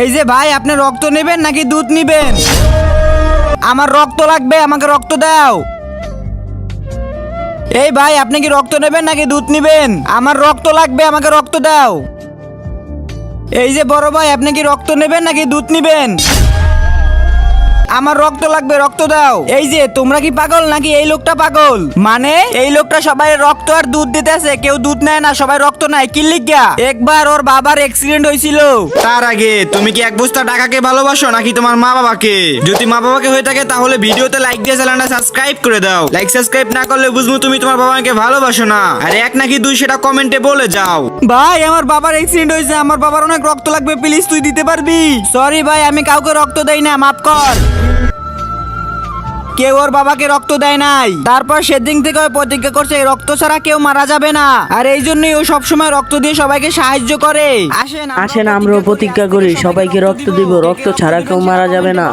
এই যে ভাই, আপনি রক্ত নেবেন নাকি দুধ নেবেন? আমার রক্ত লাগবে, আমাকে রক্ত দাও। এই ভাই, আপনি কি রক্ত নেবেন নাকি দুধ নেবেন? আমার রক্ত লাগবে, আমাকে রক্ত দাও। এই যে বড় ভাই, আপনি কি রক্ত নেবেন নাকি দুধ নেবেন? আমার রক্ত লাগবে, রক্ত দাও। এই যে তোমরা কি পাগল নাকি এই লোকটা পাগল? মানে এই লোকটা সবাই রক্ত আর দুধ দিতেছে, কেউ দুধ নেয় না, সবাই রক্ত নেয়। কি লিগা? একবার ওর বাবার অ্যাক্সিডেন্ট হয়েছিল। তার আগে তুমি কি এক বস্তা টাকাকে ভালোবাসো নাকি তোমার মা বাবাকে? যদি মা বাবাকে হয়ে থাকে তাহলে ভিডিওতে লাইক দিয়ে চ্যানেলটা সাবস্ক্রাইব করে দাও। লাইক সাবস্ক্রাইব না করলে বুঝবো তুমি তোমার বাবাকে ভালোবাসো না। আর এক নাকি দুই সেটা কমেন্টে বলে যাও। ভাই, আমার বাবার অ্যাক্সিডেন্ট হয়েছে, আমার বাবার অনেক রক্ত লাগবে, প্লিজ তুই দিতে পারবি? সরি ভাই, আমি কাউকে রক্ত দেই না, মাফ কর। কেউ ওর বাবাকে রক্ত দেয় নাই। তারপর সেদিন থেকে ওই প্রতিজ্ঞা করছে রক্ত ছাড়া কেউ মারা যাবে না। আর এই জন্যই ও সবসময় রক্ত দিয়ে সবাইকে সাহায্য করে। আসেন আমরাও প্রতিজ্ঞা করি সবাইকে রক্ত দিব, রক্ত ছাড়া কেউ মারা যাবে না।